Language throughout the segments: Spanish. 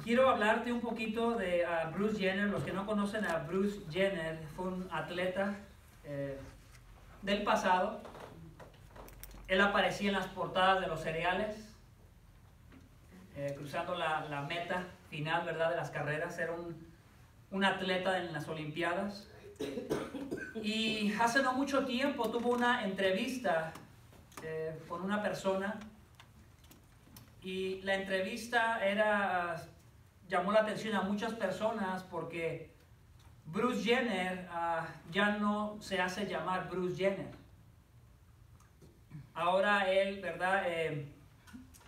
Quiero hablarte un poquito de Bruce Jenner. Los que no conocen a Bruce Jenner, fue un atleta del pasado. Él aparecía en las portadas de los cereales, cruzando la meta final, ¿verdad?, de las carreras. Era un atleta en las Olimpiadas. Y hace no mucho tiempo tuvo una entrevista con una persona, y la entrevista llamó la atención a muchas personas porque Bruce Jenner ya no se hace llamar Bruce Jenner. Ahora él, ¿verdad?,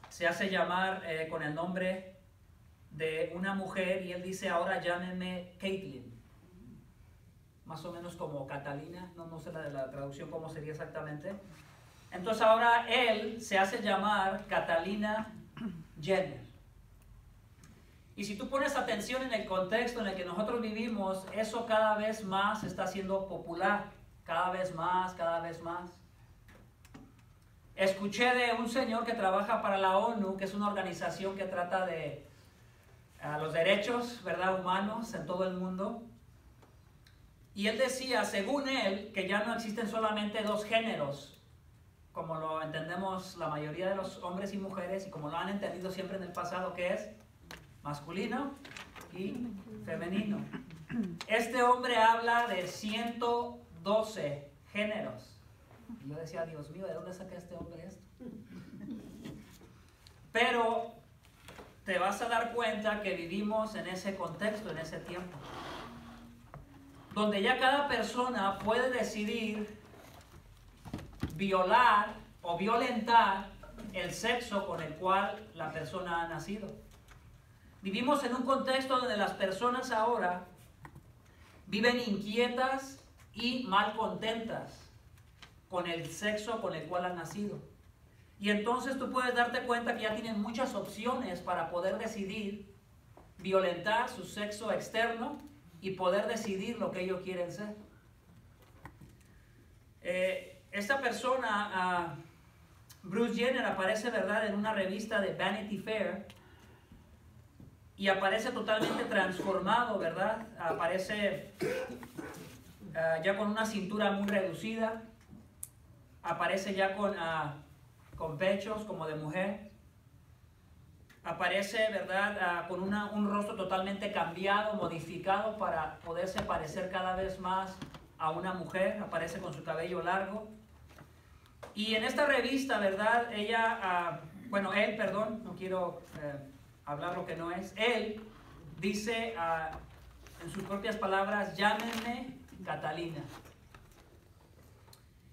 se hace llamar con el nombre de una mujer, y él dice: ahora llámenme Caitlyn. Más o menos como Catalina, no sé la traducción cómo sería exactamente. Entonces ahora él se hace llamar Catalina Jenner. Y si tú pones atención en el contexto en el que nosotros vivimos, eso cada vez más está siendo popular. Cada vez más, cada vez más. Escuché de un señor que trabaja para la ONU, que es una organización que trata de los derechos, ¿verdad?, humanos en todo el mundo. Y él decía, según él, que ya no existen solamente dos géneros, como lo entendemos la mayoría de los hombres y mujeres, y como lo han entendido siempre en el pasado, que es masculino y femenino. Este hombre habla de 112 géneros. Y yo decía: Dios mío, ¿de dónde saca este hombre esto? Pero te vas a dar cuenta que vivimos en ese contexto, en ese tiempo, donde ya cada persona puede decidir violar o violentar el sexo con el cual la persona ha nacido. Vivimos en un contexto donde las personas ahora viven inquietas y malcontentas con el sexo con el cual han nacido. Y entonces tú puedes darte cuenta que ya tienen muchas opciones para poder decidir violentar su sexo externo y poder decidir lo que ellos quieren ser. Esta persona, Bruce Jenner, aparece, ¿verdad?, en una revista de Vanity Fair, y aparece totalmente transformado, ¿verdad? Aparece ya con una cintura muy reducida, aparece ya con pechos como de mujer, aparece, ¿verdad?, con un rostro totalmente cambiado, modificado para poderse parecer cada vez más a una mujer. Aparece con su cabello largo. Y en esta revista, ¿verdad?, él, perdón, no quiero hablar lo que no es. Él dice en sus propias palabras: llámenme Catalina.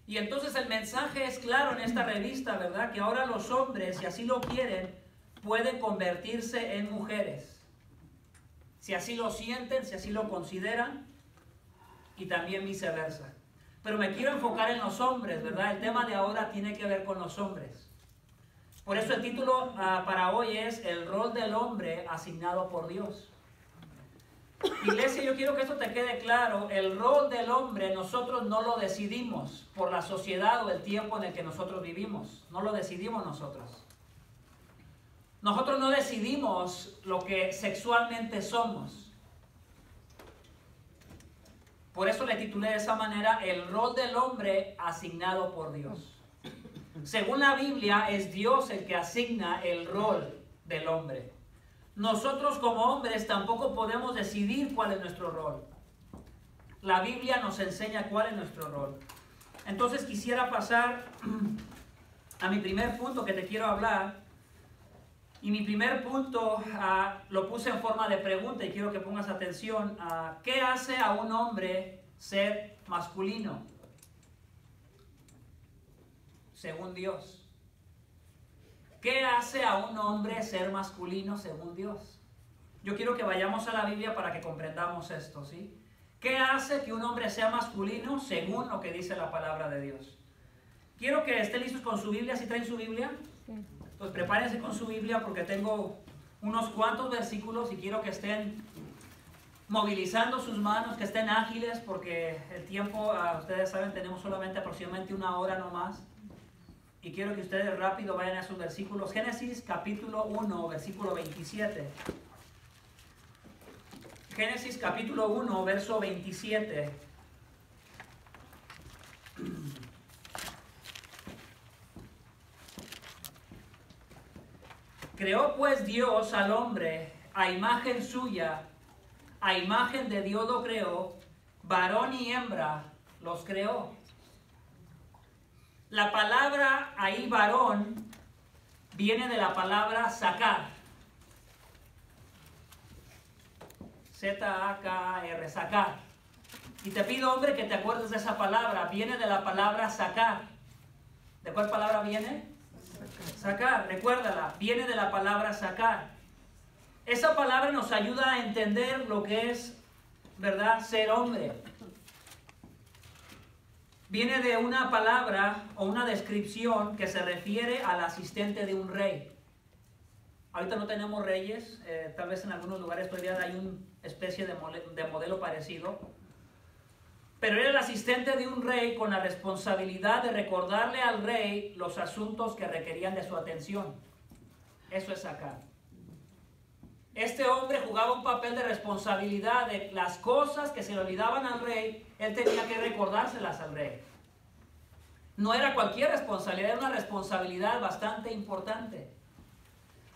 Y entonces el mensaje es claro en esta revista, ¿verdad?, que ahora los hombres, si así lo quieren, pueden convertirse en mujeres, si así lo sienten, si así lo consideran, y también viceversa. Pero me quiero enfocar en los hombres, ¿verdad? El tema de ahora tiene que ver con los hombres. Por eso el título para hoy es el rol del hombre asignado por Dios. Iglesia, yo quiero que esto te quede claro. El rol del hombre nosotros no lo decidimos por la sociedad o el tiempo en el que nosotros vivimos. No lo decidimos nosotros. Nosotros no decidimos lo que sexualmente somos. Por eso le titulé de esa manera: el rol del hombre asignado por Dios. Según la Biblia, es Dios el que asigna el rol del hombre. Nosotros como hombres tampoco podemos decidir cuál es nuestro rol. La Biblia nos enseña cuál es nuestro rol. Entonces quisiera pasar a mi primer punto que te quiero hablar. Y mi primer punto lo puse en forma de pregunta, y quiero que pongas atención. ¿Qué hace a un hombre ser masculino según Dios? ¿Qué hace a un hombre ser masculino según Dios? Yo quiero que vayamos a la Biblia para que comprendamos esto, ¿sí? ¿Qué hace que un hombre sea masculino según lo que dice la palabra de Dios? Quiero que estén listos con su Biblia. ¿Sí traen su Biblia? Sí. Pues prepárense con su Biblia, porque tengo unos cuantos versículos y quiero que estén movilizando sus manos, que estén ágiles, porque el tiempo, ustedes saben, tenemos solamente aproximadamente una hora no más. Y quiero que ustedes rápido vayan a sus versículos. Génesis capítulo 1, versículo 27. Génesis capítulo 1, verso 27. Creó pues Dios al hombre a imagen suya, a imagen de Dios lo creó, varón y hembra los creó. La palabra ahí varón viene de la palabra sacar. Z-A-K-R, sacar. Y te pido, hombre, que te acuerdes de esa palabra. Viene de la palabra sacar. ¿De cuál palabra viene? Sacar, recuérdala. Viene de la palabra sacar. Esa palabra nos ayuda a entender lo que es, ¿verdad?, ser hombre. Viene de una palabra o una descripción que se refiere al asistente de un rey. Ahorita no tenemos reyes, tal vez en algunos lugares todavía hay una especie de modelo parecido. Pero era el asistente de un rey con la responsabilidad de recordarle al rey los asuntos que requerían de su atención. Eso es sacar. Este hombre jugaba un papel de responsabilidad de las cosas que se le olvidaban al rey, él tenía que recordárselas al rey. No era cualquier responsabilidad, era una responsabilidad bastante importante.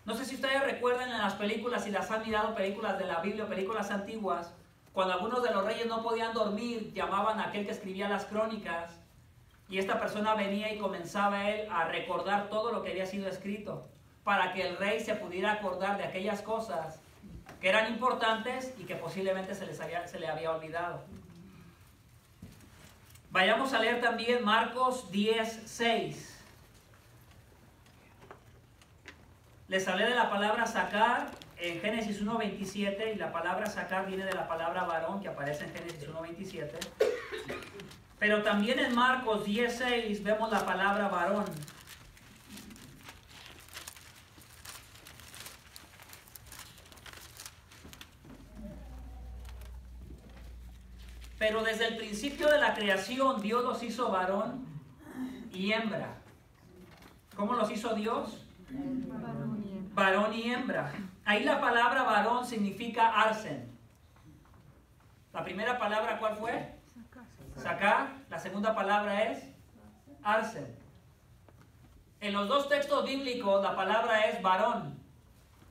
No sé si ustedes recuerdan en las películas, si las han mirado, películas de la Biblia, películas antiguas, cuando algunos de los reyes no podían dormir, llamaban a aquel que escribía las crónicas, y esta persona venía y comenzaba él a recordar todo lo que había sido escrito, para que el rey se pudiera acordar de aquellas cosas que eran importantes y que posiblemente se le había olvidado. Vayamos a leer también Marcos 10:6. Les hablé de la palabra sacar en Génesis 1:27 y la palabra sacar viene de la palabra varón que aparece en Génesis 1:27. Pero también en Marcos 10:6 vemos la palabra varón. Pero desde el principio de la creación Dios los hizo varón y hembra. ¿Cómo los hizo Dios? Varón y hembra. Ahí la palabra varón significa arsen. La primera palabra, ¿cuál fue? Sacar. La segunda palabra es arsen. En los dos textos bíblicos la palabra es varón,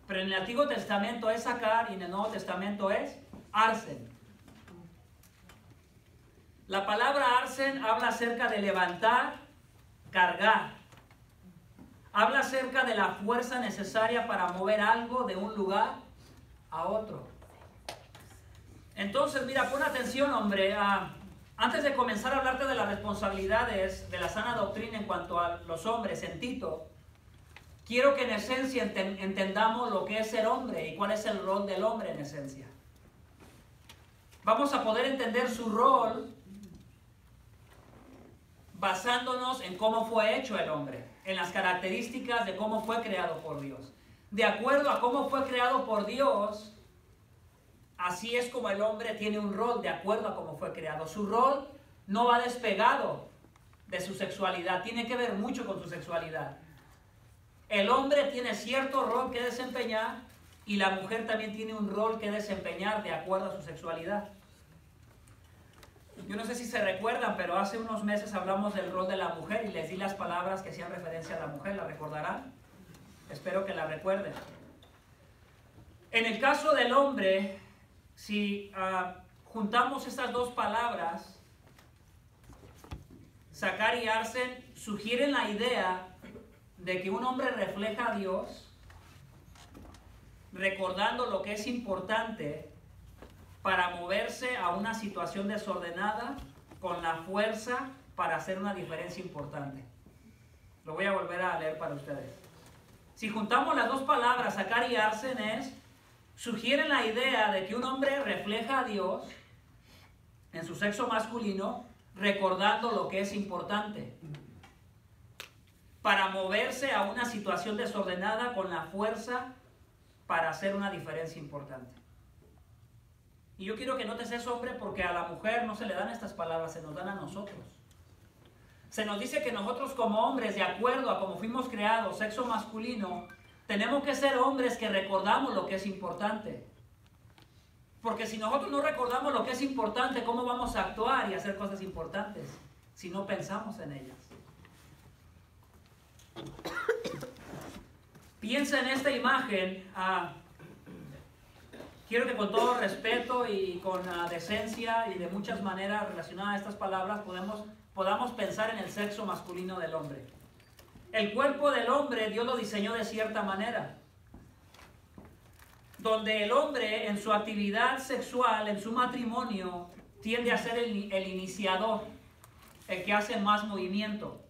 pero en el Antiguo Testamento es sacar y en el Nuevo Testamento es arsen. La palabra arsen habla acerca de levantar, cargar. Habla acerca de la fuerza necesaria para mover algo de un lugar a otro. Entonces, mira, pon atención, hombre. Antes de comenzar a hablarte de las responsabilidades de la sana doctrina en cuanto a los hombres en Tito, quiero que en esencia entendamos lo que es ser hombre y cuál es el rol del hombre en esencia. Vamos a poder entender su rol basándonos en cómo fue hecho el hombre, en las características de cómo fue creado por Dios. De acuerdo a cómo fue creado por Dios, así es como el hombre tiene un rol de acuerdo a cómo fue creado. Su rol no va despegado de su sexualidad, tiene que ver mucho con su sexualidad. El hombre tiene cierto rol que desempeñar y la mujer también tiene un rol que desempeñar de acuerdo a su sexualidad. Yo no sé si se recuerdan, pero hace unos meses hablamos del rol de la mujer y les di las palabras que hacían referencia a la mujer. ¿La recordarán? Espero que la recuerden. En el caso del hombre, si juntamos estas dos palabras, sacar y arsen, sugieren la idea de que un hombre refleja a Dios, recordando lo que es importante para moverse a una situación desordenada con la fuerza para hacer una diferencia importante. Lo voy a volver a leer para ustedes. Si juntamos las dos palabras, sacar y arsen, sugieren la idea de que un hombre refleja a Dios en su sexo masculino, recordando lo que es importante, para moverse a una situación desordenada con la fuerza para hacer una diferencia importante. Y yo quiero que notes eso, hombre, porque a la mujer no se le dan estas palabras, se nos dan a nosotros. Se nos dice que nosotros como hombres, de acuerdo a cómo fuimos creados, sexo masculino, tenemos que ser hombres que recordamos lo que es importante. Porque si nosotros no recordamos lo que es importante, ¿cómo vamos a actuar y hacer cosas importantes si no pensamos en ellas? Piensa en esta imagen. Quiero que con todo respeto y con decencia y de muchas maneras relacionadas a estas palabras podamos pensar en el sexo masculino del hombre. El cuerpo del hombre Dios lo diseñó de cierta manera, donde el hombre en su actividad sexual, en su matrimonio, tiende a ser el iniciador, el que hace más movimiento.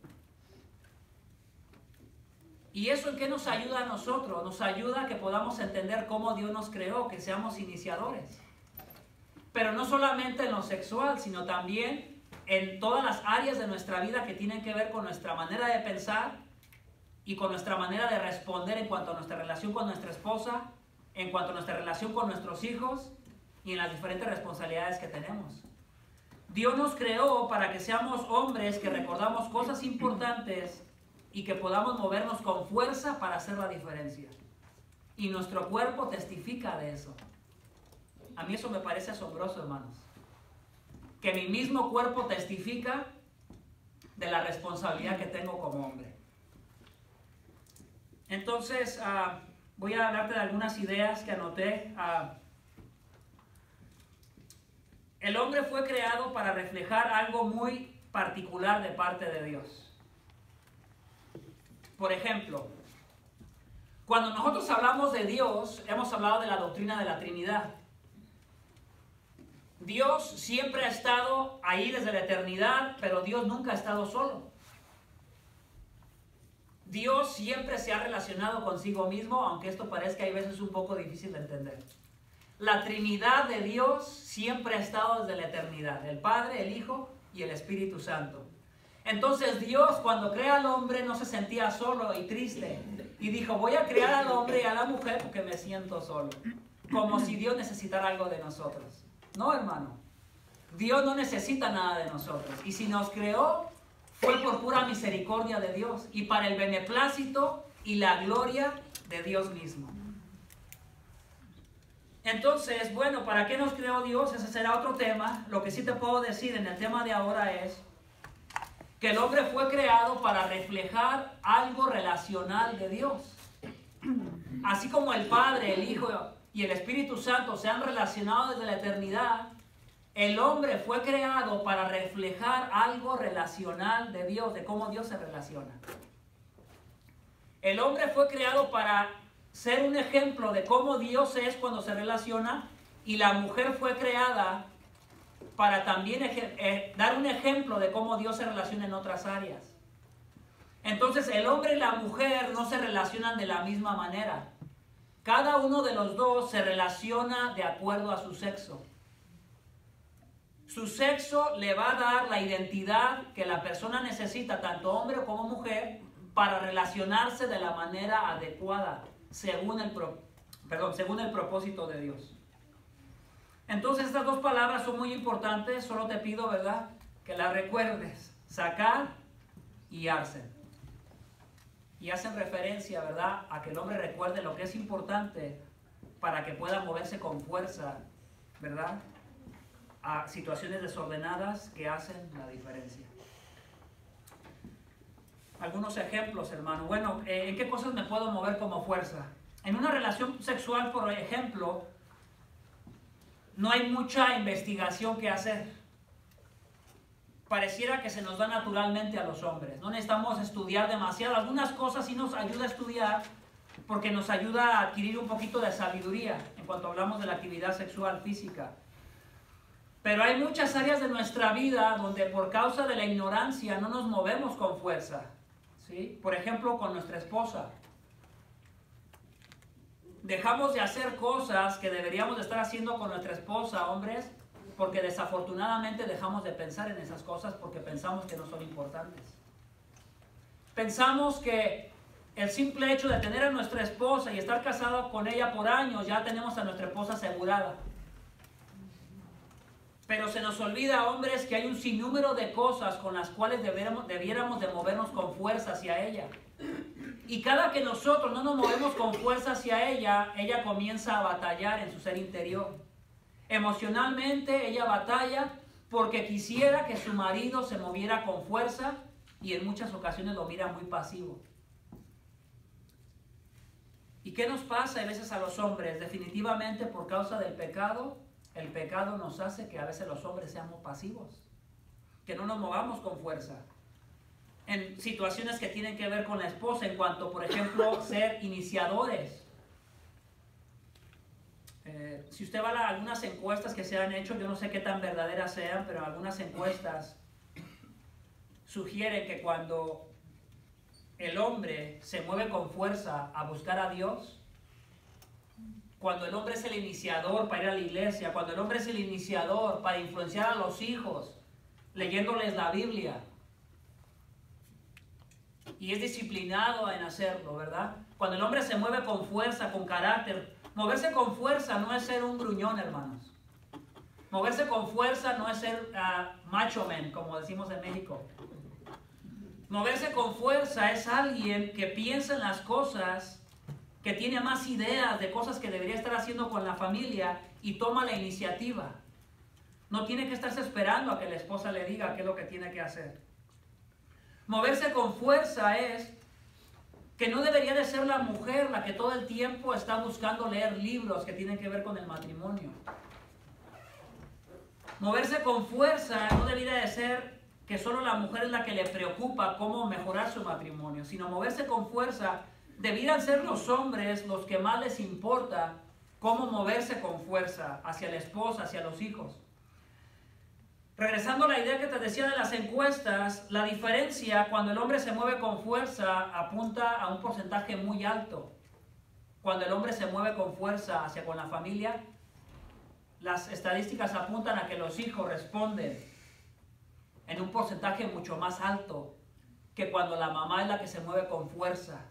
¿Y eso en qué nos ayuda a nosotros? Nos ayuda a que podamos entender cómo Dios nos creó, que seamos iniciadores. Pero no solamente en lo sexual, sino también en todas las áreas de nuestra vida que tienen que ver con nuestra manera de pensar y con nuestra manera de responder en cuanto a nuestra relación con nuestra esposa, en cuanto a nuestra relación con nuestros hijos y en las diferentes responsabilidades que tenemos. Dios nos creó para que seamos hombres que recordamos cosas importantes y que podamos movernos con fuerza para hacer la diferencia. Y nuestro cuerpo testifica de eso. A mí eso me parece asombroso, hermanos. Que mi mismo cuerpo testifica de la responsabilidad que tengo como hombre. Entonces, voy a hablarte de algunas ideas que anoté. El hombre fue creado para reflejar algo muy particular de parte de Dios. Por ejemplo, cuando nosotros hablamos de Dios, hemos hablado de la doctrina de la Trinidad. Dios siempre ha estado ahí desde la eternidad, pero Dios nunca ha estado solo. Dios siempre se ha relacionado consigo mismo, aunque esto parezca hay veces un poco difícil de entender. La Trinidad de Dios siempre ha estado desde la eternidad, el Padre, el Hijo y el Espíritu Santo. Entonces Dios, cuando crea al hombre, no se sentía solo y triste. Y dijo, voy a crear al hombre y a la mujer porque me siento solo. Como si Dios necesitara algo de nosotros. No, hermano. Dios no necesita nada de nosotros. Y si nos creó, fue por pura misericordia de Dios. Y para el beneplácito y la gloria de Dios mismo. Entonces, bueno, ¿para qué nos creó Dios? Ese será otro tema. Lo que sí te puedo decir en el tema de ahora es que el hombre fue creado para reflejar algo relacional de Dios. Así como el Padre, el Hijo y el Espíritu Santo se han relacionado desde la eternidad, el hombre fue creado para reflejar algo relacional de Dios, de cómo Dios se relaciona. El hombre fue creado para ser un ejemplo de cómo Dios es cuando se relaciona, y la mujer fue creada para también dar un ejemplo de cómo Dios se relaciona en otras áreas. Entonces el hombre y la mujer no se relacionan de la misma manera. Cada uno de los dos se relaciona de acuerdo a su sexo. Su sexo le va a dar la identidad que la persona necesita, tanto hombre como mujer, para relacionarse de la manera adecuada, según el propósito de Dios. Entonces estas dos palabras son muy importantes. Solo te pido, ¿verdad?, que las recuerdes. Sacar y arsen. Y hacen referencia, ¿verdad?, a que el hombre recuerde lo que es importante para que pueda moverse con fuerza, ¿verdad?, a situaciones desordenadas que hacen la diferencia. Algunos ejemplos, hermano. Bueno, ¿en qué cosas me puedo mover como fuerza? En una relación sexual, por ejemplo, no hay mucha investigación que hacer. Pareciera que se nos da naturalmente a los hombres. No necesitamos estudiar demasiado. Algunas cosas sí nos ayuda a estudiar porque nos ayuda a adquirir un poquito de sabiduría en cuanto hablamos de la actividad sexual física. Pero hay muchas áreas de nuestra vida donde por causa de la ignorancia no nos movemos con fuerza, ¿sí? Por ejemplo, con nuestra esposa. Dejamos de hacer cosas que deberíamos de estar haciendo con nuestra esposa, hombres, porque desafortunadamente dejamos de pensar en esas cosas porque pensamos que no son importantes. Pensamos que el simple hecho de tener a nuestra esposa y estar casado con ella por años, ya tenemos a nuestra esposa asegurada. Pero se nos olvida, hombres, que hay un sinnúmero de cosas con las cuales debiéramos de movernos con fuerza hacia ella. Y cada que nosotros no nos movemos con fuerza hacia ella, ella comienza a batallar en su ser interior. Emocionalmente ella batalla porque quisiera que su marido se moviera con fuerza y en muchas ocasiones lo mira muy pasivo. ¿Y qué nos pasa a veces a los hombres? Definitivamente por causa del pecado, el pecado nos hace que a veces los hombres seamos pasivos, que no nos movamos con fuerza. En situaciones que tienen que ver con la esposa, en cuanto, por ejemplo, ser iniciadores. Si usted va a algunas encuestas que se han hecho, yo no sé qué tan verdaderas sean, pero algunas encuestas sugieren que cuando el hombre se mueve con fuerza a buscar a Dios, cuando el hombre es el iniciador para ir a la iglesia, cuando el hombre es el iniciador para influenciar a los hijos, leyéndoles la Biblia, y es disciplinado en hacerlo, ¿verdad? Cuando el hombre se mueve con fuerza, con carácter. Moverse con fuerza no es ser un gruñón, hermanos. Moverse con fuerza no es ser macho man, como decimos en México. Moverse con fuerza es alguien que piensa en las cosas, que tiene más ideas de cosas que debería estar haciendo con la familia y toma la iniciativa. No tiene que estarse esperando a que la esposa le diga qué es lo que tiene que hacer. Moverse con fuerza es que no debería de ser la mujer la que todo el tiempo está buscando leer libros que tienen que ver con el matrimonio. Moverse con fuerza no debería de ser que solo la mujer es la que le preocupa cómo mejorar su matrimonio, sino moverse con fuerza debieran ser los hombres los que más les importa cómo moverse con fuerza hacia la esposa, hacia los hijos. Regresando a la idea que te decía de las encuestas, la diferencia cuando el hombre se mueve con fuerza apunta a un porcentaje muy alto. Cuando el hombre se mueve con fuerza hacia con la familia, las estadísticas apuntan a que los hijos responden en un porcentaje mucho más alto que cuando la mamá es la que se mueve con fuerza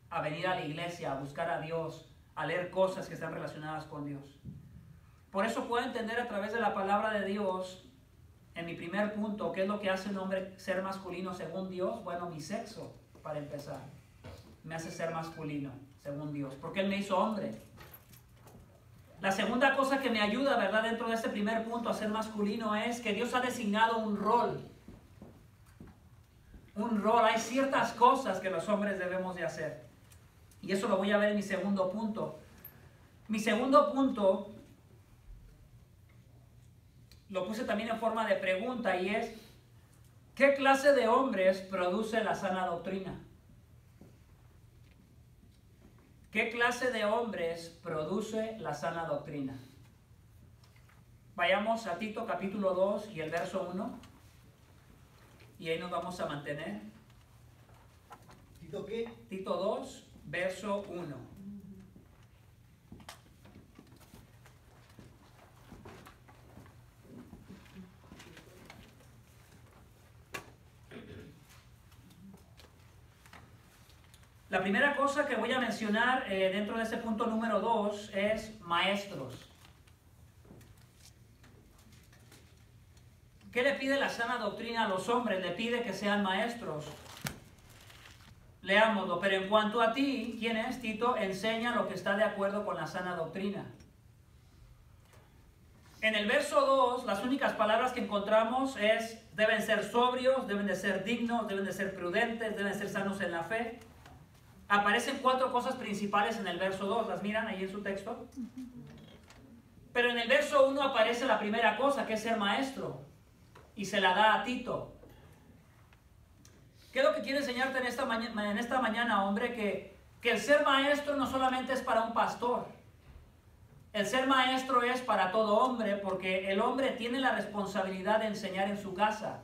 a venir a la iglesia, a buscar a Dios, a leer cosas que están relacionadas con Dios. Por eso puedo entender a través de la palabra de Dios, en mi primer punto, ¿qué es lo que hace un hombre ser masculino según Dios? Bueno, mi sexo, para empezar, me hace ser masculino según Dios, porque Él me hizo hombre. La segunda cosa que me ayuda, ¿verdad?, dentro de este primer punto a ser masculino es que Dios ha designado un rol. Un rol, hay ciertas cosas que los hombres debemos de hacer. Y eso lo voy a ver en mi segundo punto. Mi segundo punto lo puse también en forma de pregunta y es, ¿qué clase de hombres produce la sana doctrina? ¿Qué clase de hombres produce la sana doctrina? Vayamos a Tito capítulo 2 y el verso 1. Y ahí nos vamos a mantener. ¿Tito qué? Tito 2, verso 1. La primera cosa que voy a mencionar dentro de este punto número 2 es maestros. ¿Qué le pide la sana doctrina a los hombres? Le pide que sean maestros. Leámoslo. Pero en cuanto a ti, ¿quién es? Tito, enseña lo que está de acuerdo con la sana doctrina. En el verso 2, las únicas palabras que encontramos es, deben ser sobrios, deben de ser dignos, deben de ser prudentes, deben ser sanos en la fe. Aparecen 4 cosas principales en el verso 2, ¿las miran ahí en su texto? Pero en el verso 1 aparece la primera cosa, que es ser maestro, y se la da a Tito. ¿Qué es lo que quiero enseñarte en esta mañana, hombre? Que el ser maestro no solamente es para un pastor. El ser maestro es para todo hombre, porque el hombre tiene la responsabilidad de enseñar en su casa.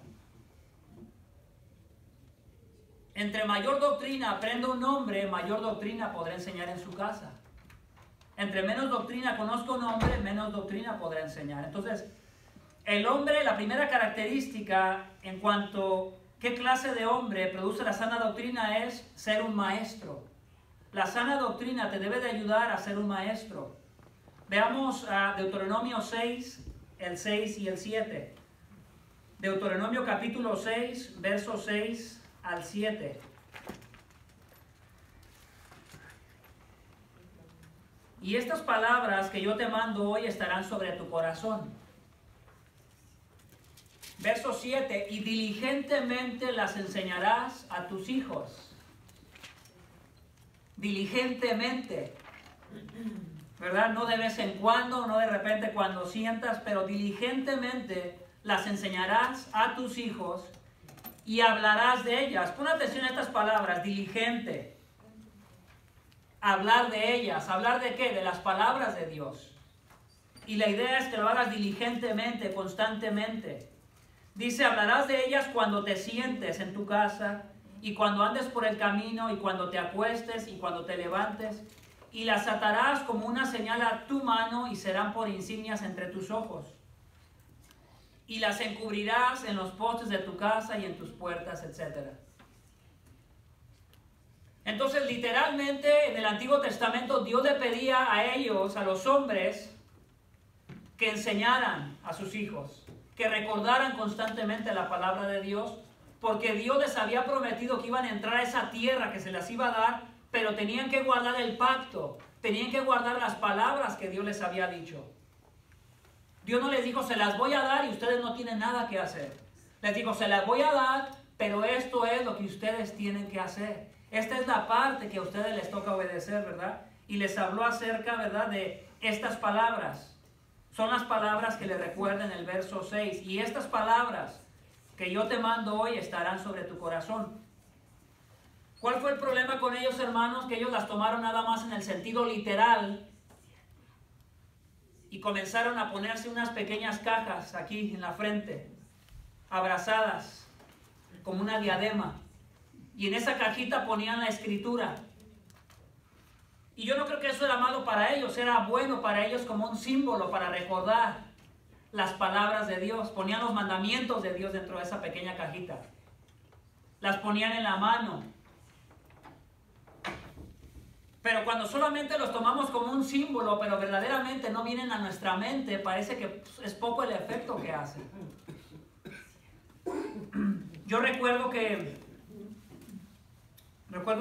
Entre mayor doctrina aprenda un hombre, mayor doctrina podrá enseñar en su casa. Entre menos doctrina conozca un hombre, menos doctrina podrá enseñar. Entonces, el hombre, la primera característica en cuanto a qué clase de hombre produce la sana doctrina es ser un maestro. La sana doctrina te debe de ayudar a ser un maestro. Veamos a Deuteronomio 6, el 6 y el 7. Deuteronomio capítulo 6, versos 6 al 7. Y estas palabras que yo te mando hoy estarán sobre tu corazón. Verso 7, y diligentemente las enseñarás a tus hijos. Diligentemente, ¿verdad? No de vez en cuando, no de repente cuando sientas, pero diligentemente las enseñarás a tus hijos y hablarás de ellas. Pon atención a estas palabras, diligente. Hablar de ellas. ¿Hablar de qué? De las palabras de Dios. Y la idea es que lo hagas diligentemente, constantemente. Dice, hablarás de ellas cuando te sientes en tu casa y cuando andes por el camino y cuando te acuestes y cuando te levantes. Y las atarás como una señal a tu mano y serán por insignias entre tus ojos. Y las encubrirás en los postes de tu casa y en tus puertas, etc. Entonces, literalmente, en el Antiguo Testamento, Dios le pedía a ellos, a los hombres, que enseñaran a sus hijos, que recordaran constantemente la palabra de Dios, porque Dios les había prometido que iban a entrar a esa tierra que se les iba a dar, pero tenían que guardar el pacto, tenían que guardar las palabras que Dios les había dicho. Dios no les dijo, se las voy a dar y ustedes no tienen nada que hacer. Les dijo, se las voy a dar, pero esto es lo que ustedes tienen que hacer. Esta es la parte que a ustedes les toca obedecer, ¿verdad? Y les habló acerca, ¿verdad?, de estas palabras. Son las palabras que le recuerdan el verso 6. Y estas palabras que yo te mando hoy estarán sobre tu corazón. ¿Cuál fue el problema con ellos, hermanos? Que ellos las tomaron nada más en el sentido literal y comenzaron a ponerse unas pequeñas cajas aquí en la frente, abrazadas, como una diadema. Y en esa cajita ponían la escritura. Y yo no creo que eso era malo para ellos, era bueno para ellos como un símbolo para recordar las palabras de Dios. Ponían los mandamientos de Dios dentro de esa pequeña cajita. Las ponían en la mano. Pero cuando solamente los tomamos como un símbolo, pero verdaderamente no vienen a nuestra mente, parece que es poco el efecto que hace. Yo recuerdo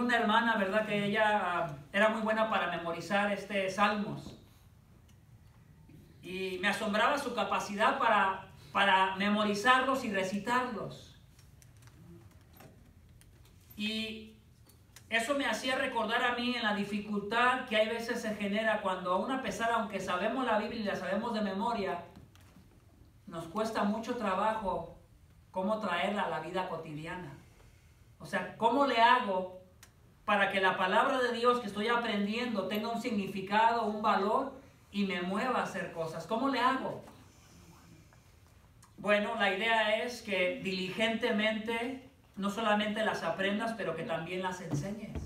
una hermana, ¿verdad?, que ella era muy buena para memorizar salmos. Y me asombraba su capacidad para memorizarlos y recitarlos. Y eso me hacía recordar a mí en la dificultad que hay veces se genera cuando aún a pesar, aunque sabemos la Biblia y la sabemos de memoria, nos cuesta mucho trabajo cómo traerla a la vida cotidiana. O sea, ¿cómo le hago para que la palabra de Dios que estoy aprendiendo tenga un significado, un valor y me mueva a hacer cosas? ¿Cómo le hago? Bueno, la idea es que diligentemente no solamente las aprendas, pero que también las enseñes.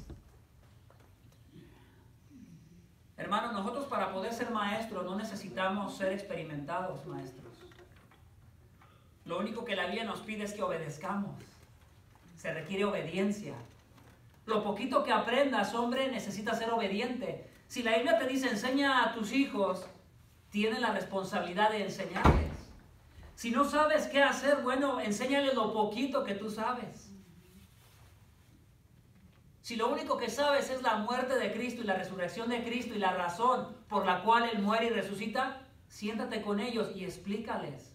Hermanos, nosotros para poder ser maestros no necesitamos ser experimentados maestros. Lo único que la Biblia nos pide es que obedezcamos. Se requiere obediencia. Lo poquito que aprendas, hombre, necesitas ser obediente. Si la Biblia te dice enseña a tus hijos, tienes la responsabilidad de enseñarles. Si no sabes qué hacer, bueno, enséñales lo poquito que tú sabes. Si lo único que sabes es la muerte de Cristo y la resurrección de Cristo y la razón por la cual Él muere y resucita, siéntate con ellos y explícales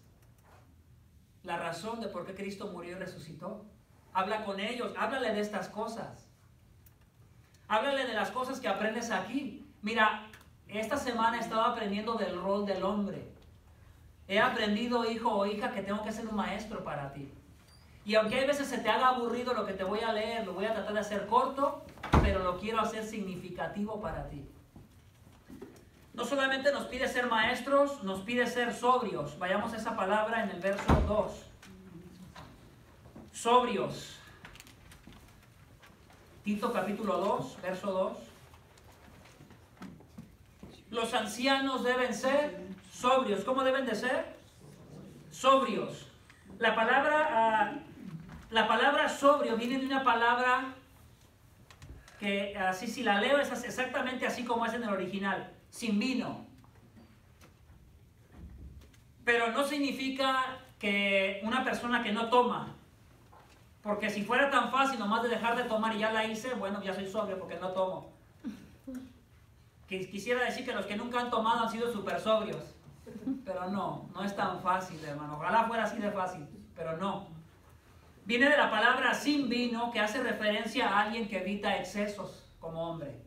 la razón de por qué Cristo murió y resucitó. Habla con ellos, háblale de estas cosas. Háblale de las cosas que aprendes aquí. Mira, esta semana he estado aprendiendo del rol del hombre. He aprendido, hijo o hija, que tengo que ser un maestro para ti. Y aunque hay veces se te haga aburrido lo que te voy a leer, lo voy a tratar de hacer corto, pero lo quiero hacer significativo para ti. No solamente nos pide ser maestros, nos pide ser sobrios. Vayamos a esa palabra en el verso 2. Sobrios. Tito capítulo 2, verso 2. Los ancianos deben ser sobrios. ¿Cómo deben de ser? Sobrios. La palabra sobrio viene de una palabra que, así si la leo, es exactamente así como es en el original. Sin vino. Pero no significa que una persona que no toma. Porque si fuera tan fácil nomás de dejar de tomar y ya la hice, bueno, ya soy sobrio porque no tomo. Quisiera decir que los que nunca han tomado han sido súper sobrios. Pero no es tan fácil, hermano. Ojalá fuera así de fácil, pero no. Viene de la palabra sin vino, que hace referencia a alguien que evita excesos como hombre.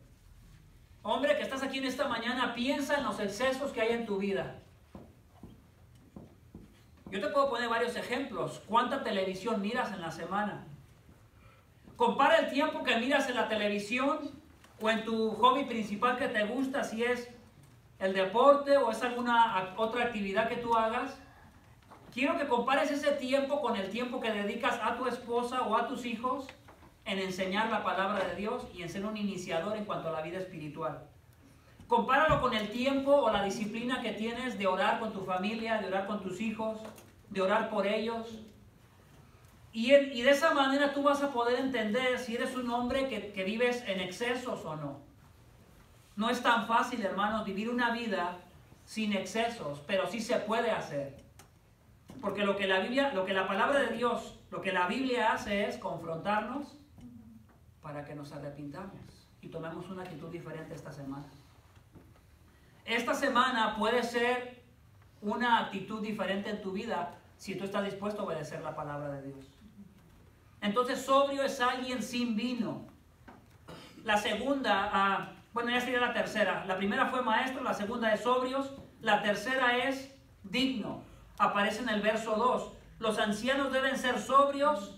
Hombre que estás aquí en esta mañana, piensa en los excesos que hay en tu vida. Yo te puedo poner varios ejemplos. ¿Cuánta televisión miras en la semana? Compara el tiempo que miras en la televisión o en tu hobby principal que te gusta, si es el deporte o es alguna otra actividad que tú hagas. Quiero que compares ese tiempo con el tiempo que dedicas a tu esposa o a tus hijos en enseñar la palabra de Dios y en ser un iniciador en cuanto a la vida espiritual. Compáralo con el tiempo o la disciplina que tienes de orar con tu familia, de orar con tus hijos, de orar por ellos. Y de esa manera tú vas a poder entender si eres un hombre que vives en excesos o no. No es tan fácil, hermanos, vivir una vida sin excesos, pero sí se puede hacer. Porque lo que la palabra de Dios, lo que la Biblia hace es confrontarnos para que nos arrepintamos y tomemos una actitud diferente esta semana. Esta semana puede ser una actitud diferente en tu vida si tú estás dispuesto a obedecer la palabra de Dios. Entonces, sobrio es alguien sin vino. La segunda, ya sería la tercera. La primera fue maestro, la segunda es sobrios, la tercera es digno. Aparece en el verso 2. Los ancianos deben ser sobrios,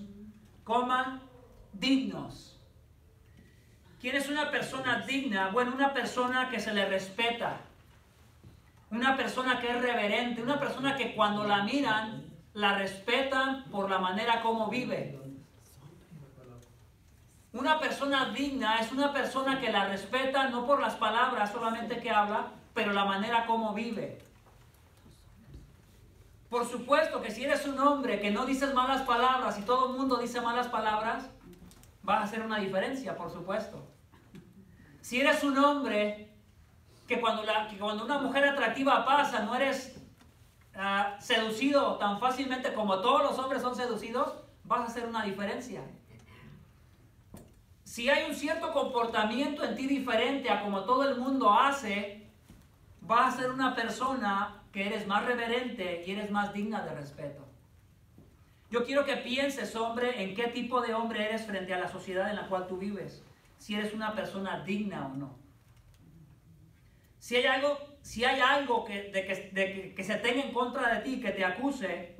dignos. ¿Quién es una persona digna? Bueno, una persona que se le respeta. Una persona que es reverente. Una persona que cuando la miran, la respetan por la manera como vive. Una persona digna es una persona que la respeta no por las palabras solamente que habla, pero la manera como vive. Por supuesto que si eres un hombre que no dices malas palabras y todo el mundo dice malas palabras, vas a hacer una diferencia, por supuesto. Si eres un hombre que cuando una mujer atractiva pasa, no eres seducido tan fácilmente como todos los hombres son seducidos, vas a hacer una diferencia. Si hay un cierto comportamiento en ti diferente a como todo el mundo hace, vas a ser una persona que eres más reverente y eres más digna de respeto. Yo quiero que pienses, hombre, en qué tipo de hombre eres frente a la sociedad en la cual tú vives. Si eres una persona digna o no. Si hay algo que se tenga en contra de ti, que te acuse,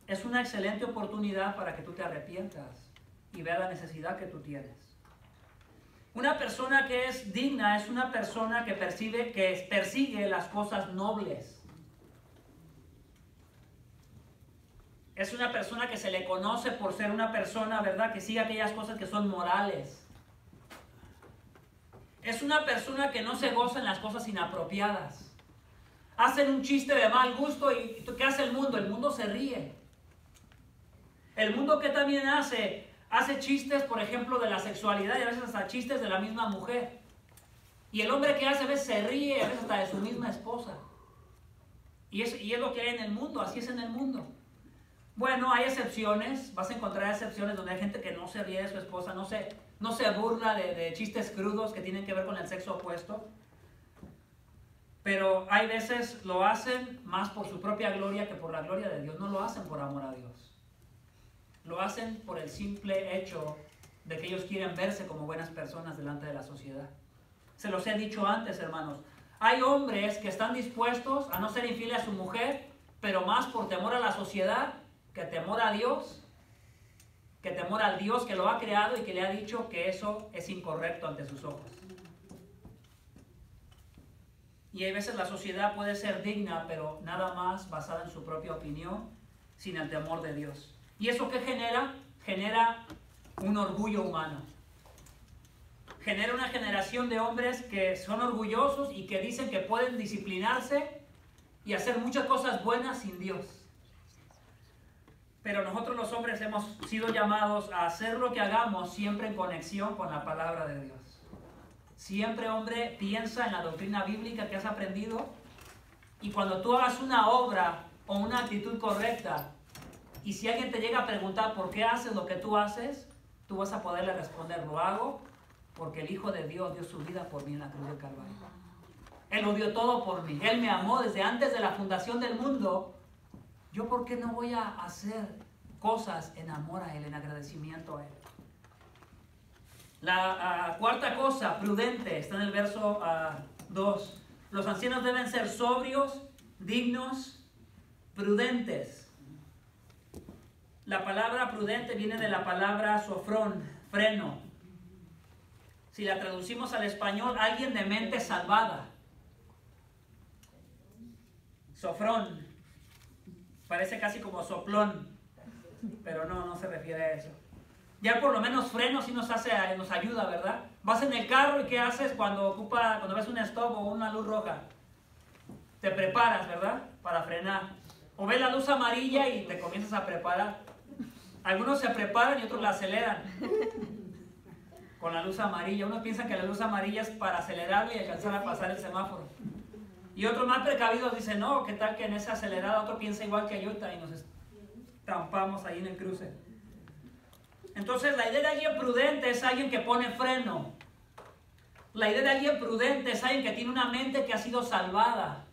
es una excelente oportunidad para que tú te arrepientas y veas la necesidad que tú tienes. Una persona que es digna es una persona que persigue las cosas nobles. Es una persona que se le conoce por ser una persona, ¿verdad?, que sigue aquellas cosas que son morales. Es una persona que no se goza en las cosas inapropiadas. Hacen un chiste de mal gusto y ¿qué hace el mundo? El mundo se ríe. El mundo, ¿qué también hace? Hace chistes, por ejemplo, de la sexualidad y a veces hasta chistes de la misma mujer. Y el hombre que hace a veces se ríe, a veces hasta de su misma esposa. Y es lo que hay en el mundo, así es en el mundo. Bueno, hay excepciones, vas a encontrar excepciones donde hay gente que no se ríe de su esposa, no se burla de chistes crudos que tienen que ver con el sexo opuesto. Pero hay veces lo hacen más por su propia gloria que por la gloria de Dios. No lo hacen por amor a Dios. Lo hacen por el simple hecho de que ellos quieren verse como buenas personas delante de la sociedad. Se los he dicho antes, hermanos. Hay hombres que están dispuestos a no ser infieles a su mujer, pero más por temor a la sociedad que temor a Dios, que temor al Dios que lo ha creado y que le ha dicho que eso es incorrecto ante sus ojos. Y hay veces la sociedad puede ser digna, pero nada más basada en su propia opinión, sin el temor de Dios. ¿Y eso qué genera? Genera un orgullo humano. Genera una generación de hombres que son orgullosos y que dicen que pueden disciplinarse y hacer muchas cosas buenas sin Dios. Pero nosotros los hombres hemos sido llamados a hacer lo que hagamos siempre en conexión con la palabra de Dios. Siempre, hombre, piensa en la doctrina bíblica que has aprendido y cuando tú hagas una obra o una actitud correcta y si alguien te llega a preguntar por qué haces lo que tú haces, tú vas a poderle responder, lo hago porque el Hijo de Dios dio su vida por mí en la cruz del Calvario. Él lo dio todo por mí. Él me amó desde antes de la fundación del mundo. ¿Yo por qué no voy a hacer cosas en amor a Él, en agradecimiento a Él? La cuarta cosa, prudente, está en el verso 2. Los ancianos deben ser sobrios, dignos, prudentes. La palabra prudente viene de la palabra sofrón, freno. Si la traducimos al español, alguien de mente salvada. Sofrón. Parece casi como soplón, pero no se refiere a eso. Ya por lo menos freno sí nos ayuda, ¿verdad? Vas en el carro y ¿qué haces cuando ves un stop o una luz roja? Te preparas, ¿verdad? Para frenar. O ves la luz amarilla y te comienzas a preparar. Algunos se preparan y otros la aceleran. Con la luz amarilla. Unos piensan que la luz amarilla es para acelerarle y alcanzar a pasar el semáforo. Y otros más precavidos dicen, no, ¿qué tal que en esa acelerada otro piensa igual que yo y nos estampamos ahí en el cruce? Entonces la idea de alguien prudente es alguien que pone freno. La idea de alguien prudente es alguien que tiene una mente que ha sido salvada,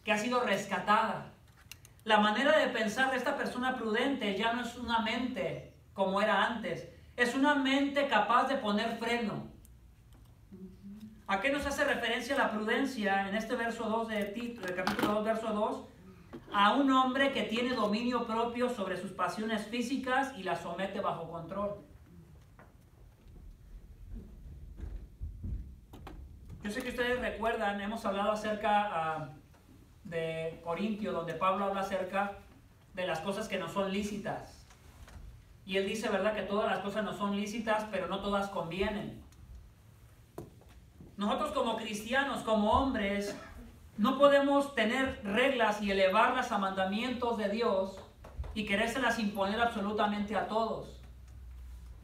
que ha sido rescatada. La manera de pensar de esta persona prudente ya no es una mente como era antes. Es una mente capaz de poner freno. ¿A qué nos hace referencia la prudencia en este verso 2 del capítulo 2, verso 2? A un hombre que tiene dominio propio sobre sus pasiones físicas y las somete bajo control. Yo sé que ustedes recuerdan, hemos hablado acerca de Corintios, donde Pablo habla acerca de las cosas que no son lícitas. Y él dice, ¿verdad?, que todas las cosas no son lícitas, pero no todas convienen. Nosotros como cristianos, como hombres, no podemos tener reglas y elevarlas a mandamientos de Dios y querérselas imponer absolutamente a todos.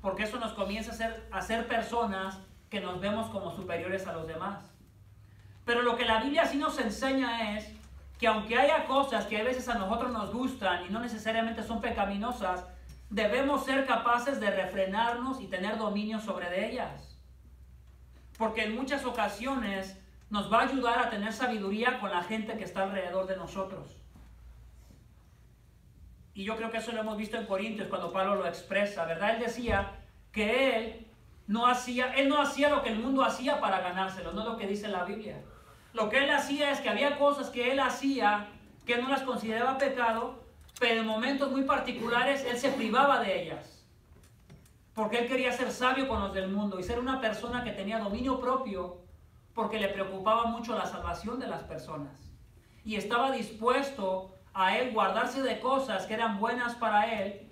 Porque eso nos comienza a ser personas que nos vemos como superiores a los demás. Pero lo que la Biblia sí nos enseña es que aunque haya cosas que a veces a nosotros nos gustan y no necesariamente son pecaminosas, debemos ser capaces de refrenarnos y tener dominio sobre de ellas. Porque en muchas ocasiones nos va a ayudar a tener sabiduría con la gente que está alrededor de nosotros. Y yo creo que eso lo hemos visto en Corintios cuando Pablo lo expresa, ¿verdad? Él decía que él no hacía lo que el mundo hacía para ganárselo, no es lo que dice la Biblia. Lo que él hacía es que había cosas que él hacía que él no las consideraba pecado, pero en momentos muy particulares él se privaba de ellas. Porque él quería ser sabio con los del mundo y ser una persona que tenía dominio propio porque le preocupaba mucho la salvación de las personas. Y estaba dispuesto a él guardarse de cosas que eran buenas para él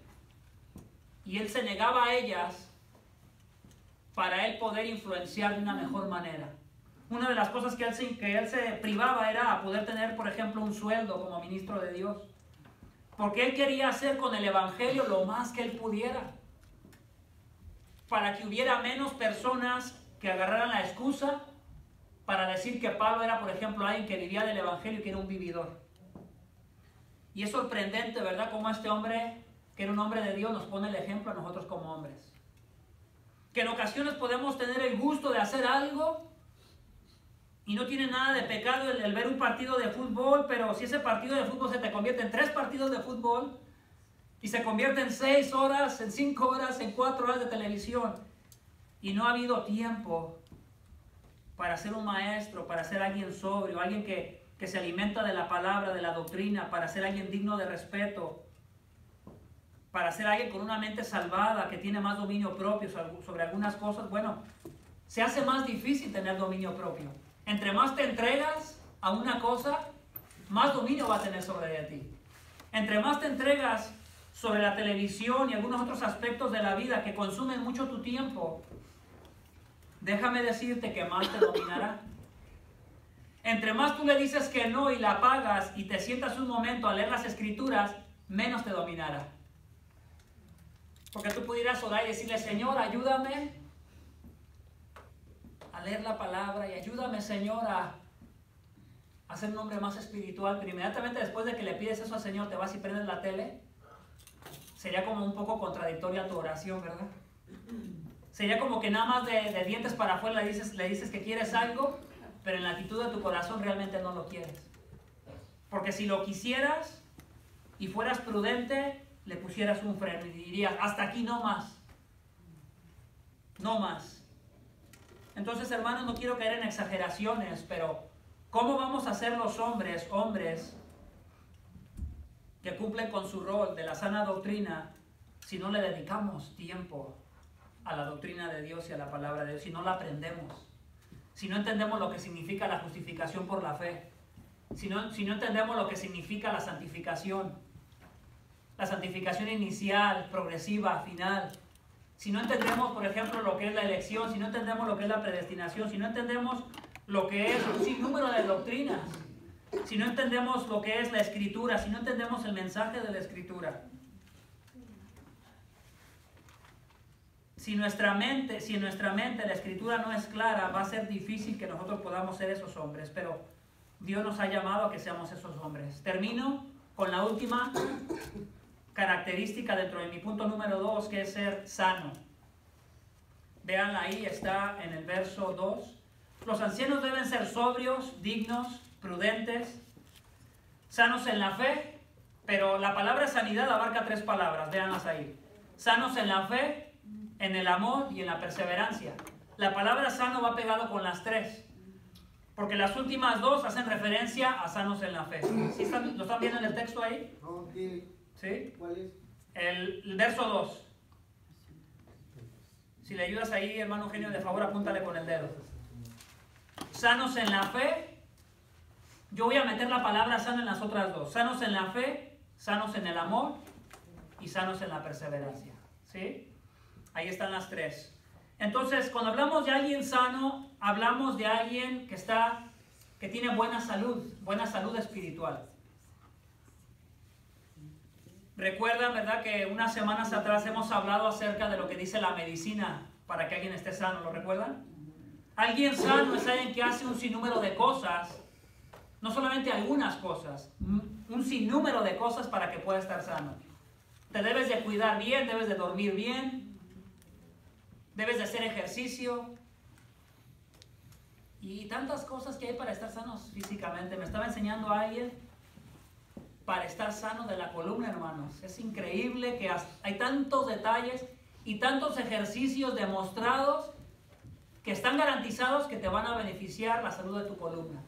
y él se negaba a ellas para él poder influenciar de una mejor manera. Una de las cosas que él se privaba era a poder tener, por ejemplo, un sueldo como ministro de Dios. Porque él quería hacer con el evangelio lo más que él pudiera, para que hubiera menos personas que agarraran la excusa para decir que Pablo era, por ejemplo, alguien que vivía del evangelio y que era un vividor. Y es sorprendente, ¿verdad?, cómo este hombre, que era un hombre de Dios, nos pone el ejemplo a nosotros como hombres. Que en ocasiones podemos tener el gusto de hacer algo y no tiene nada de pecado el ver un partido de fútbol, pero si ese partido de fútbol se te convierte en 3 partidos de fútbol, y se convierte en 6 horas, en 5 horas, en 4 horas de televisión. Y no ha habido tiempo para ser un maestro, para ser alguien sobrio, alguien que se alimenta de la palabra, de la doctrina, para ser alguien digno de respeto, para ser alguien con una mente salvada, que tiene más dominio propio sobre algunas cosas. Bueno, se hace más difícil tener dominio propio. Entre más te entregas a una cosa, más dominio va a tener sobre de ti. Entre más te entregas sobre la televisión y algunos otros aspectos de la vida que consumen mucho tu tiempo, déjame decirte que más te dominará. Entre más tú le dices que no y la apagas y te sientas un momento a leer las escrituras, menos te dominará. Porque tú pudieras orar y decirle, Señor, ayúdame a leer la palabra y ayúdame, Señor, a ser un hombre más espiritual. Pero inmediatamente después de que le pides eso al Señor, te vas y prendes la tele. Sería como un poco contradictoria tu oración, ¿verdad? Sería como que nada más de dientes para afuera le dices que quieres algo, pero en la actitud de tu corazón realmente no lo quieres. Porque si lo quisieras y fueras prudente, le pusieras un freno y dirías, hasta aquí no más. No más. Entonces, hermanos, no quiero caer en exageraciones, pero ¿cómo vamos a ser los hombres que cumplen con su rol de la sana doctrina si no le dedicamos tiempo a la doctrina de Dios y a la palabra de Dios, si no la aprendemos, si no entendemos lo que significa la justificación por la fe, si no entendemos lo que significa la santificación inicial, progresiva, final, si no entendemos, por ejemplo, lo que es la elección, si no entendemos lo que es la predestinación, si no entendemos lo que es un sinnúmero de doctrinas, si no entendemos lo que es la Escritura, si no entendemos el mensaje de la Escritura, si en nuestra mente la Escritura no es clara, va a ser difícil que nosotros podamos ser esos hombres, pero Dios nos ha llamado a que seamos esos hombres. Termino con la última característica dentro de mi punto número 2, que es ser sano. Veanla ahí, está en el verso 2. Los ancianos deben ser sobrios, dignos, prudentes, sanos en la fe, pero la palabra sanidad abarca 3 palabras, véanlas ahí. Sanos en la fe, en el amor y en la perseverancia. La palabra sano va pegado con las 3, porque las últimas 2 hacen referencia a sanos en la fe. ¿Sí ¿Lo están viendo en el texto ahí? No, ¿Sí? ¿cuál es? El verso 2. Si le ayudas ahí, hermano Eugenio, de favor apúntale con el dedo. Sanos en la fe. Yo voy a meter la palabra sano en las otras 2. Sanos en la fe, sanos en el amor y sanos en la perseverancia. ¿Sí? Ahí están las 3. Entonces, cuando hablamos de alguien sano, hablamos de alguien que tiene buena salud espiritual. Recuerdan, ¿verdad?, que unas semanas atrás hemos hablado acerca de lo que dice la medicina para que alguien esté sano. ¿Lo recuerdan? Alguien sano es alguien que hace un sinnúmero de cosas, no solamente algunas cosas, un sinnúmero de cosas para que pueda estar sano. Te debes de cuidar bien, debes de dormir bien, debes de hacer ejercicio y tantas cosas que hay para estar sanos físicamente. Me estaba enseñando a alguien para estar sano de la columna, hermanos. Es increíble que hay tantos detalles y tantos ejercicios demostrados que están garantizados que te van a beneficiar la salud de tu columna.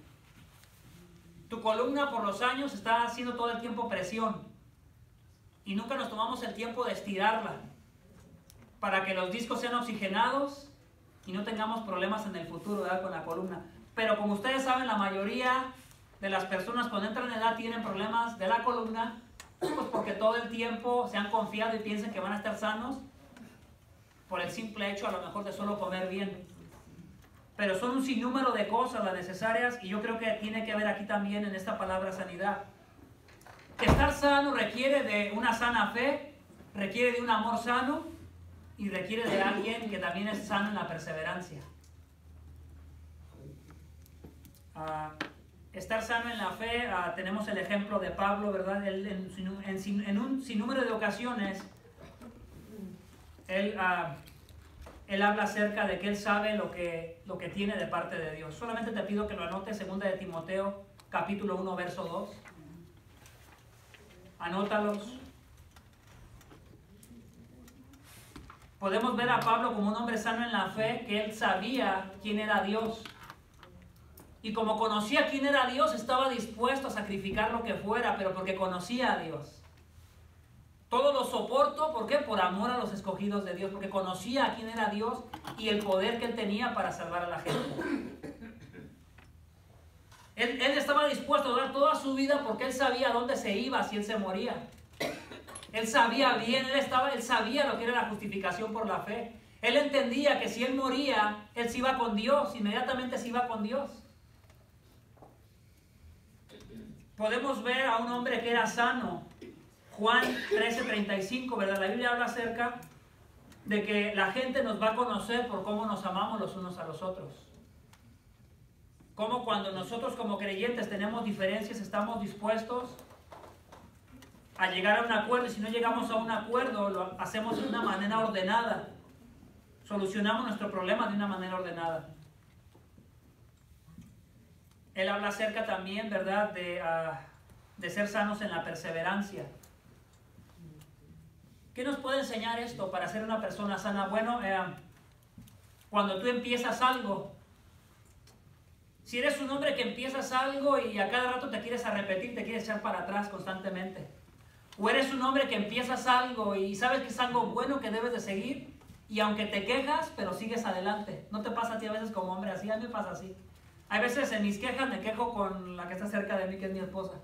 Tu columna por los años está haciendo todo el tiempo presión y nunca nos tomamos el tiempo de estirarla para que los discos sean oxigenados y no tengamos problemas en el futuro, ¿verdad?, con la columna. Pero como ustedes saben, la mayoría de las personas cuando entran en edad tienen problemas de la columna, pues porque todo el tiempo se han confiado y piensan que van a estar sanos por el simple hecho a lo mejor de solo comer bien. Pero son un sinnúmero de cosas las necesarias y yo creo que tiene que ver aquí también en esta palabra sanidad. Que estar sano requiere de una sana fe, requiere de un amor sano y requiere de alguien que también es sano en la perseverancia. Estar sano en la fe, tenemos el ejemplo de Pablo, ¿verdad? Él, en un sinnúmero de ocasiones, él habla acerca de que él sabe lo que tiene de parte de Dios. Solamente te pido que lo anotes, 2 de Timoteo, capítulo 1, verso 2. Anótalos. Podemos ver a Pablo como un hombre sano en la fe, que él sabía quién era Dios. Y como conocía quién era Dios, estaba dispuesto a sacrificar lo que fuera, pero porque conocía a Dios. Todo lo soporto, ¿por qué? Por amor a los escogidos de Dios, porque conocía a quién era Dios y el poder que él tenía para salvar a la gente. Él estaba dispuesto a dar toda su vida porque él sabía a dónde se iba si él se moría. Él sabía bien, él sabía lo que era la justificación por la fe. Él entendía que si él moría, él se iba con Dios, inmediatamente se iba con Dios. Podemos ver a un hombre que era sano. Juan 13:35, ¿verdad? La Biblia habla acerca de que la gente nos va a conocer por cómo nos amamos los unos a los otros. Como cuando nosotros como creyentes tenemos diferencias, estamos dispuestos a llegar a un acuerdo, y si no llegamos a un acuerdo, lo hacemos de una manera ordenada. Solucionamos nuestro problema de una manera ordenada. Él habla acerca también, ¿verdad?, de ser sanos en la perseverancia. ¿Qué nos puede enseñar esto para ser una persona sana? Bueno, cuando tú empiezas algo, si eres un hombre que empiezas algo y a cada rato te quieres arrepentir, te quieres echar para atrás constantemente, o eres un hombre que empiezas algo y sabes que es algo bueno que debes de seguir, y aunque te quejas, pero sigues adelante. ¿No te pasa a ti a veces como hombre así? A mí me pasa así. Hay veces en mis quejas me quejo con la que está cerca de mí, que es mi esposa,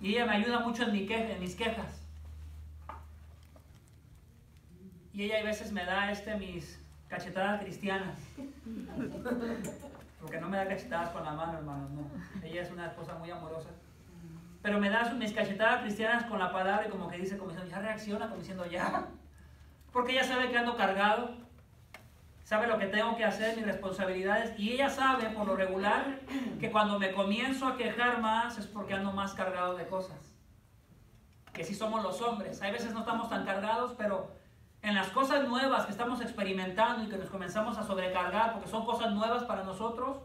y ella me ayuda mucho en mis quejas. Y ella a veces me da mis cachetadas cristianas. Porque no me da cachetadas con la mano, hermanos, no. Ella es una esposa muy amorosa. Pero me da mis cachetadas cristianas con la palabra y como que dice, como diciendo, ya reacciona, como diciendo, ya. Porque ella sabe que ando cargado, sabe lo que tengo que hacer, mis responsabilidades. Y ella sabe, por lo regular, que cuando me comienzo a quejar más es porque ando más cargado de cosas. Que sí somos los hombres. Hay veces no estamos tan cargados, pero en las cosas nuevas que estamos experimentando y que nos comenzamos a sobrecargar porque son cosas nuevas para nosotros,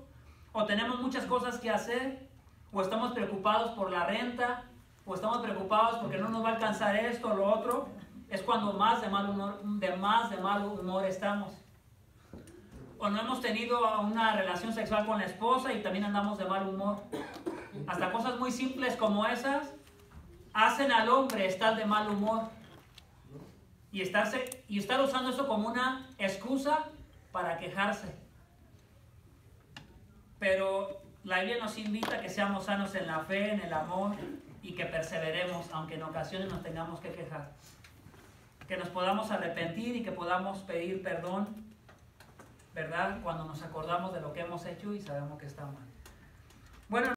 o tenemos muchas cosas que hacer, o estamos preocupados por la renta, o estamos preocupados porque no nos va a alcanzar esto o lo otro, es cuando más de mal humor estamos. O no hemos tenido una relación sexual con la esposa y también andamos de mal humor. Hasta cosas muy simples como esas hacen al hombre estar de mal humor. Y estar usando eso como una excusa para quejarse. Pero la Biblia nos invita a que seamos sanos en la fe, en el amor y que perseveremos, aunque en ocasiones nos tengamos que quejar. Que nos podamos arrepentir y que podamos pedir perdón, ¿verdad?, cuando nos acordamos de lo que hemos hecho y sabemos que está mal. Bueno,